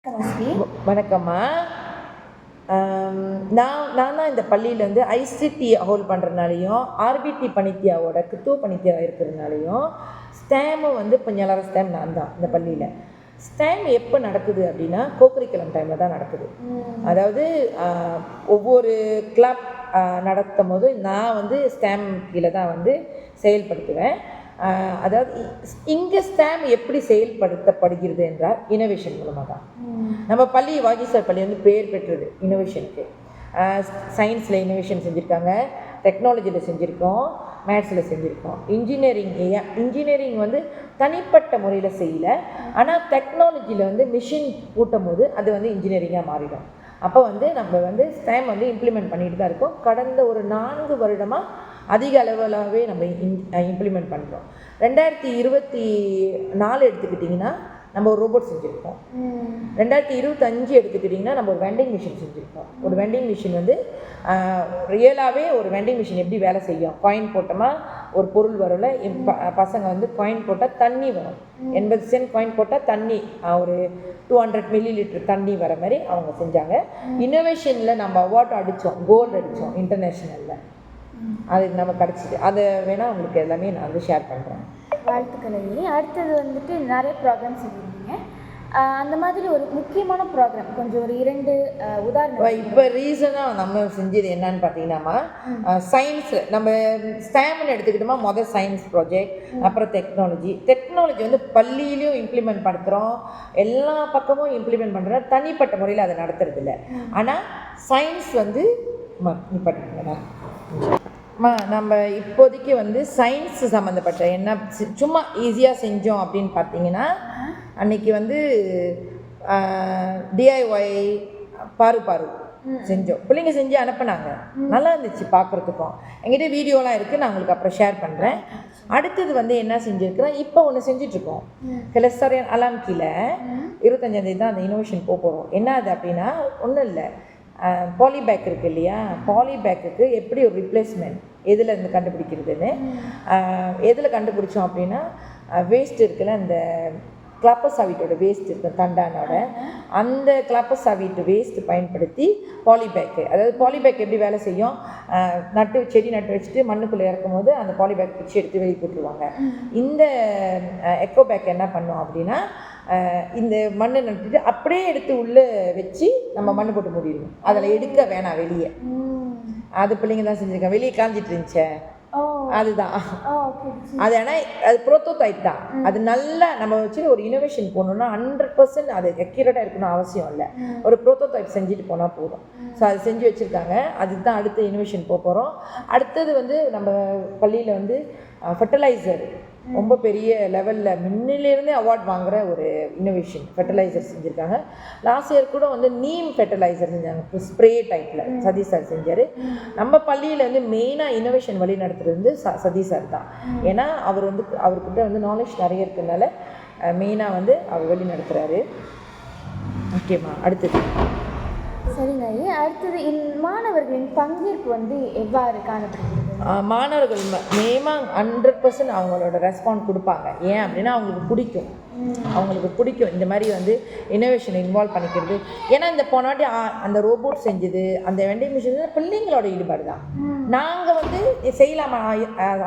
வணக்கம்மா. நான் தான் இந்த பள்ளியில் வந்து ஐசிடி ஹோல்ட் பண்ணுறதுனாலையும் ஆர்பிடி பணித்தியாவோட கித்துவ பணித்தியா இருக்கிறதுனாலையும் ஸ்டேமும் வந்து இப்போ ஞாலர ஸ்டேம் நான் தான் இந்த பள்ளியில். ஸ்டேம் எப்போ நடக்குது அப்படின்னா கோகரிக்குலம் டைமில் தான் நடக்குது. அதாவது ஒவ்வொரு கிளப் நடத்தும் போது நான் வந்து ஸ்டேம் கீழே தான் வந்து செயல்படுத்துவேன். அதாவது இங்கே ஸ்டேம் எப்படி செயல்படுத்தப்படுகிறது என்றால் இனோவேஷன் மூலமாக தான். நம்ம பள்ளி வாகிசார் பள்ளி வந்து பேர் பெற்றது இனோவேஷனுக்கு. சயின்ஸில் இனோவேஷன் செஞ்சுருக்காங்க, டெக்னாலஜியில் செஞ்சுருக்கோம், மேத்ஸில் செஞ்சுருக்கோம். இன்ஜினியரிங் வந்து தனிப்பட்ட முறையில் செய்யலை, ஆனால் டெக்னாலஜியில் வந்து மிஷின் கூட்டும் போது அது வந்து இன்ஜினியரிங்காக மாறிடும். அப்போ வந்து நம்ம வந்து ஸ்டேம் வந்து இம்ப்ளிமெண்ட் பண்ணிட்டு தான் இருக்கோம். கடந்த ஒரு 4 வருடமாக அதிக அளவிலாகவே நம்ம இம்ப்ளிமெண்ட் பண்ணுறோம். 2024 எடுத்துக்கிட்டிங்கன்னா நம்ம ஒரு ரோபோட் செஞ்சுருக்கோம். 2025 எடுத்துக்கிட்டிங்கன்னா நம்ம ஒரு வெண்டிங் மிஷின் செஞ்சுருக்கோம். ஒரு வெண்டிங் மிஷின் வந்து ரியலாகவே ஒரு வெண்டிங் மிஷின் எப்படி வேலை செய்யும், காயின் போட்டோமா ஒரு பொருள் வரல, பசங்க வந்து காயின் போட்டால் தண்ணி வரும், 80 சென்ட் காயின் போட்டால் தண்ணி ஒரு 200 மில்லிலிட்டர் தண்ணி வர மாதிரி அவங்க செஞ்சாங்க. இன்னோவேஷனில் நம்ம அவார்டு அடித்தோம், கோல்டு அடித்தோம் இன்டர்நேஷ்னலில். அது நம்ம கிடச்சிது. அதை வேணால் உங்களுக்கு எல்லாமே நான் வந்து ஷேர் பண்ணுறேன். வாழ்த்துக்களை. அடுத்தது வந்துட்டு நிறைய ப்ரோக்ராம் சொல்லியிருந்தீங்க. அந்த மாதிரி ஒரு முக்கியமான ப்ரோக்ராம் கொஞ்சம் ஒரு 2 உதாரணம். இப்போ ரீசனாக நம்ம செஞ்சது என்னன்னு பார்த்தீங்கன்னாமா, சயின்ஸில் நம்ம ஸ்டேம்னு எடுத்துக்கிட்டோமா, மொதல் சயின்ஸ் ப்ராஜெக்ட், அப்புறம் டெக்னாலஜி வந்து பள்ளியிலையும் இம்ப்ளிமெண்ட் பண்ணுறோம், எல்லா பக்கமும் இம்ப்ளிமெண்ட் பண்ணுறோம். தனிப்பட்ட முறையில் அதை நடத்துறதில்ல. ஆனால் சயின்ஸ் வந்து நம்ம இப்போதைக்கு வந்து சயின்ஸ் சம்மந்தப்பட்ட என்ன சும்மா ஈஸியாக செஞ்சோம் அப்படின்னு பார்த்தீங்கன்னா, அன்றைக்கி வந்து டிஐஒய் பாரு செஞ்சோம். பிள்ளைங்க செஞ்சு அனுப்புனாங்க, நல்லா இருந்துச்சு பார்க்குறதுக்கும். எங்கிட்ட வீடியோலாம் இருக்குது, நான் உங்களுக்கு அப்புறம் ஷேர் பண்ணுறேன். அடுத்தது வந்து என்ன செஞ்சுருக்கிறேன், இப்போ ஒன்று செஞ்சிட்ருக்கோம். கிளஸ்டரியன் அலாம் கீழே 25ஆம் தேதி தான் அந்த இனோவேஷன் போகிறோம். என்ன அது அப்படின்னா ஒன்றும் இல்லை, பாலிபேக் இருக்குது இல்லையா, பாலிபேக்குக்கு எப்படி ஒரு ரிப்ளேஸ்மெண்ட் எதில் இருந்து கண்டுபிடிக்கிறதுன்னு எதில் கண்டுபிடிச்சோம் அப்படின்னா, வேஸ்ட் இருக்குல்ல, அந்த கிளாப்பர் சாவீட்டோட வேஸ்ட் இருக்குது தண்டானோட, அந்த கிளாப்பர் சாவீட்டு வேஸ்ட்டு பயன்படுத்தி பாலிபேக்கு, அதாவது பாலிபேக் எப்படி வேலை செய்யும், செடி நட்டு வச்சுட்டு மண்ணுக்குள்ளே இறக்கும் போது அந்த பாலிபேக் பிடிச்சி எடுத்து வெளியே போட்டுருவாங்க. இந்த எக்கோ பேக் என்ன பண்ணோம் அப்படின்னா, இந்த மண்ணை நட்டுட்டு அப்படியே எடுத்து உள்ளே வச்சு நம்ம மண் போட்டு மூடிடுவோம். அதில் எடுக்க வேணாம் வெளியே. அது பிள்ளைங்க தான் செஞ்சுருக்கேன். வெளியே காஞ்சிட்டு இருந்துச்சே, அதுதான் அது. ஆனால் அது ப்ரோட்டோடைப் தான். அது நல்லா நம்ம வச்சு ஒரு இனோவேஷன் போகணுன்னா 100% அது அக்யூரேட்டாக இருக்கணும் அவசியம் இல்லை. ஒரு ப்ரோட்டோடைப் செஞ்சுட்டு போனால் போதும். ஸோ அது செஞ்சு வச்சுருக்காங்க. அதுக்கு தான் அடுத்த இனோவேஷன் போகிறோம். அடுத்தது வந்து நம்ம பள்ளியில் வந்து ஃபெர்டிலைசர் ரொம்ப பெரிய லெவலில் முன்னிலேருந்தே அவார்ட் வாங்குகிற ஒரு இனோவேஷன் ஃபெர்டிலைசர் செஞ்சுருக்காங்க. லாஸ்ட் இயர் கூட வந்து நீம் ஃபெர்டிலைசர் செஞ்சாங்க, ஸ்ப்ரே டைப்பில் சதீஷ் சார் செஞ்சார். நம்ம பள்ளியில் வந்து மெயினாக இனோவேஷன் வழி நடத்துகிறது வந்து சதீஷ் சார் தான். ஏன்னா அவர்கிட்ட வந்து நாலேஜ் நிறைய இருக்கிறதுனால மெயினாக வந்து அவர் வழி நடத்துகிறாரு. ஓகேம்மா, அடுத்தது சரிங்க. அடுத்தது மாணவர்களின் பங்கேற்பு வந்து எவ்வாறு காணப்படுகிறது? மாணவர்கள் மேமாக 100% அவங்களோட ரெஸ்பாண்ட் கொடுப்பாங்க. ஏன் அப்படின்னா அவங்களுக்கு பிடிக்கும் இந்த மாதிரி வந்து இனோவேஷன் இன்வால்வ் பண்ணிக்கிறது. ஏன்னா இந்த போனாட்டி அந்த ரோபோட் செஞ்சது, அந்த வெண்டிங் மிஷின் பிள்ளைங்களோட ஈடுபாடு தான். நாங்கள் வந்து செய்யலாமா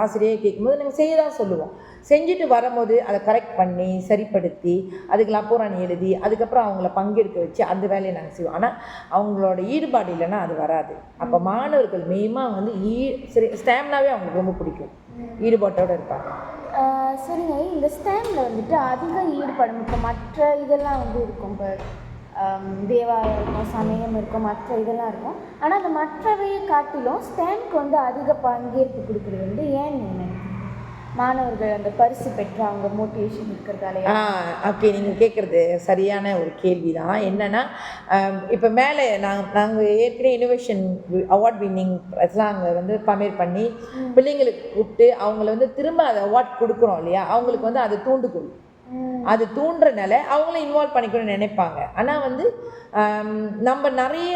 ஆசிரியர் கேட்கும்போது நாங்கள் செய்ய தான் சொல்லுவோம். செஞ்சுட்டு வரும்போது அதை கரெக்ட் பண்ணி சரிப்படுத்தி அதுக்கு லப்போராணி எழுதி அதுக்கப்புறம் அவங்கள பங்கெடுக்க வச்சு அந்த வேலையை நாங்கள் செய்வோம். ஆனால் அவங்களோட ஈடுபாடு இல்லைன்னா அது வராது. அப்போ மாணவர்கள் மெயினாக வந்து ஸ்டேம்னாவே அவங்களுக்கு ரொம்ப பிடிக்கும், ஈடுபாட்டோடு இருப்பாங்க. சரிங்க. இந்த ஸ்டேமில் வந்துட்டு அதிக ஈடுபாடு இப்போ மற்ற இதெல்லாம் வந்து இருக்கும், இப்போ தேவாலயம் இருக்கும், சமயம் இருக்கும், மற்ற இதெல்லாம் இருக்கும். ஆனால் அந்த மற்றவையை காட்டிலும் ஸ்டேம்க்கு வந்து அதிக பங்கேற்பு கொடுக்குறது வந்து ஏன்னு நினைக்கிறேன்? மாணவர்கள் அந்த பரிசு பெற்ற அவங்க மோட்டிவேஷன் இருக்கிறதால. ஓகே, நீங்கள் கேட்குறது சரியான ஒரு கேள்வி தான். என்னென்னா இப்போ மேலே நாங்கள் ஏற்கனவே இனோவேஷன் அவார்ட் வின்னிங் அதெல்லாம் அங்கே வந்து பமேர் பண்ணி பிள்ளைங்களுக்கு கூப்பிட்டு அவங்கள வந்து திரும்ப அதை அவார்ட் கொடுக்குறோம் இல்லையா, அவங்களுக்கு வந்து அது தூண்டுகோல். அது தூண்டுறனால அவங்களும் இன்வால்வ் பண்ணிக்கணும்னு நினைப்பாங்க. ஆனால் வந்து நம்ம நிறைய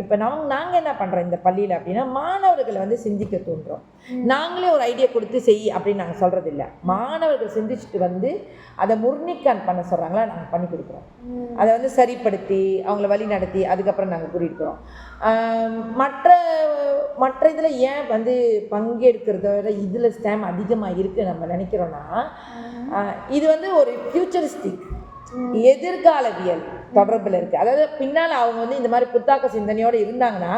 இப்போ நாங்கள் என்ன பண்ணுறோம் இந்த பள்ளியில் அப்படின்னா, மாணவர்களை வந்து சிந்திக்க தூண்டுறோம். நாங்களே ஒரு ஐடியா கொடுத்து செய் அப்படின்னு நாங்கள் சொல்கிறது இல்லை. மாணவர்கள் சிந்திச்சுட்டு வந்து அதை முர்னிக்கான் பண்ண சொல்கிறாங்களா, நாங்கள் பண்ணி கொடுக்குறோம். அதை வந்து சரிப்படுத்தி அவங்கள வழி நடத்தி அதுக்கப்புறம் நாங்கள் கூட்டிகிட்டு போகிறோம். மற்ற இதில் ஏன் வந்து பங்கெடுக்கிறத விட இதில் ஸ்டாம் அதிகமாக இருக்குது நம்ம நினைக்கிறோன்னா, இது வந்து ஒரு ஃபியூச்சரிஸ்டிக் எதிர்காலவியல் தொடர்பில் இருக்குது. அதாவது பின்னால் அவங்க வந்து இந்த மாதிரி புத்தாக்க சிந்தனையோடு இருந்தாங்கன்னா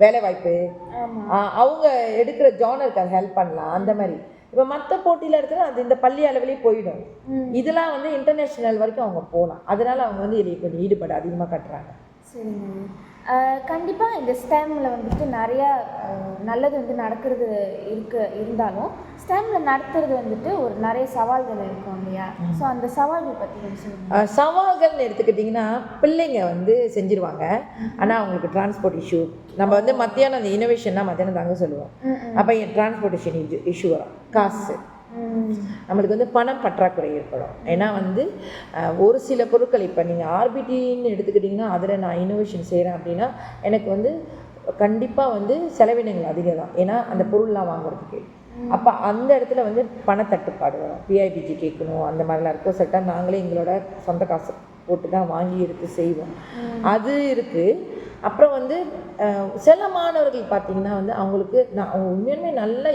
வேலை வாய்ப்பு, அவங்க எடுக்கிற ஜானருக்கு அது ஹெல்ப் பண்ணலாம். அந்த மாதிரி இப்போ மற்ற போட்டியில் இருக்கிற அது இந்த பள்ளி அளவிலே போயிடும். இதெல்லாம் வந்து இன்டர்நேஷ்னல் வரைக்கும் அவங்க போகலாம். அதனால் அவங்க வந்து இதில் கொஞ்சம் ஈடுபாடு அதிகமாக காட்டுறாங்க. சரிங்க. கண்டிப்பாக இந்த ஸ்டேமில் வந்துட்டு நிறையா நல்லது வந்து நடக்கிறது இருந்தாலும் ஸ்டேமில் நடத்துறது வந்துட்டு ஒரு நிறைய சவால்கள் இருக்கும் இல்லையா? ஸோ அந்த சவால்கள் பற்றி கொஞ்சம் சொல்லுங்கள். சவால்கள்னு எடுத்துக்கிட்டிங்கன்னா, பிள்ளைங்க வந்து செஞ்சுருவாங்க, ஆனால் அவங்களுக்கு டிரான்ஸ்போர்ட் இஷ்யூ. நம்ம வந்து மத்தியானம் அந்த இனோவேஷன்னா மத்தியானம் தாங்க சொல்லுவோம். அப்போ டிரான்ஸ்போர்ட்டேஷன் இஷ்யூ வரும், காசு, நம்மளுக்கு வந்து பணம் பற்றாக்குறை ஏற்படும். ஏன்னா வந்து ஒரு சில பொருட்கள் இப்போ நீங்கள் ஆர்பிடின்னு எடுத்துக்கிட்டிங்கன்னா, அதில் நான் இனோவேஷன் செய்கிறேன் அப்படின்னா எனக்கு வந்து கண்டிப்பாக வந்து செலவினங்கள் அதிகம் தான். ஏன்னா அந்த பொருள்லாம் வாங்குறதுக்கு. அப்போ அந்த இடத்துல வந்து பணத்தட்டுப்பாடு வரும். பிஐபிஜி கேட்கணும், அந்த மாதிரிலாம் இருக்கும். சொல்லிட்டா நாங்களே எங்களோட சொந்த காசு போட்டு தான் வாங்கி எடுத்து செய்வோம். அது இருக்குது. அப்புறம் வந்து சில மாணவர்கள் பார்த்திங்கன்னா வந்து அவங்களுக்கு அவங்க உண்மையுமே நல்லா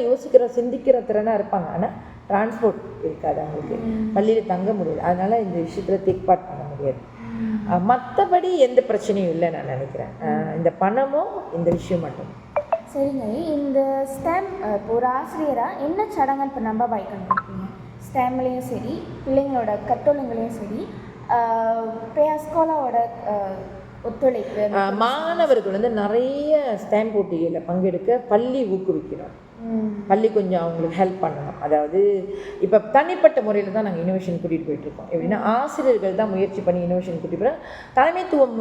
சிந்திக்கிற திறனாக இருப்பாங்க. ஆனால் டிரான்ஸ்போர்ட் இருக்காது, அவங்களுக்கு பள்ளியில் தங்க முடியாது. அதனால் இந்த விஷயத்தில் டேக் பார்ட் பண்ண முடியாது. மற்றபடி எந்த பிரச்சனையும் இல்லை நான் நினைக்கிறேன். இந்த பணமும் இந்த விஷயம் மட்டும். சரிங்க. இந்த ஸ்டேம் இப்போ ஒரு ஆசிரியராக என்ன சடங்குன்னு இப்போ நம்ம வைக்கணும்? ஸ்டேம்லேயும் சரி, பிள்ளைங்களோட கற்றோலங்களையும் சரி, ஸ்கோலாவோட ஒத்துழைப்பு, மாணவர்கள் வந்து நிறைய ஸ்டாம்ப் போட்டிகளில் பங்கெடுக்க பள்ளி ஊக்குவிக்கணும். பள்ளி கொஞ்சம் அவங்களுக்கு ஹெல்ப் பண்ணணும். அதாவது இப்போ தனிப்பட்ட முறையில் தான் நாங்கள் இனோவேஷன் கூட்டிகிட்டு போயிட்டுருக்கோம். எப்படின்னா ஆசிரியர்கள் தான் முயற்சி பண்ணி இனோவேஷன் கூட்டிகிட்டு போகிறோம். தலைமைத்துவம்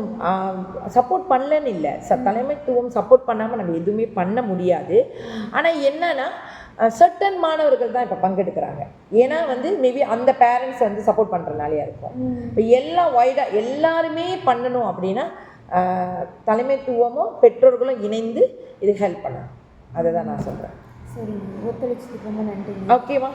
சப்போர்ட் பண்ணலன்னு இல்லை, தலைமைத்துவம் சப்போர்ட் பண்ணாமல் நம்ம எதுவுமே பண்ண முடியாது. ஆனால் என்னன்னா சர்டன் மாணவர்கள் தான் இப்போ பங்கெடுக்கிறாங்க. ஏன்னா வந்து மேபி அந்த பேரண்ட்ஸ் வந்து சப்போர்ட் பண்ணுறதுனாலையா இருக்கும். இப்போ எல்லாம் வைடாக எல்லாருமே பண்ணணும் அப்படின்னா தலைமைத்துவமும் பெற்றோர்களும் இணைந்து இது ஹெல்ப் பண்ணணும். அதை தான் நான் சொல்கிறேன். சரிங்க, ஒத்துழைச்சதுக்கு ரொம்ப நன்றி. ஓகேவா?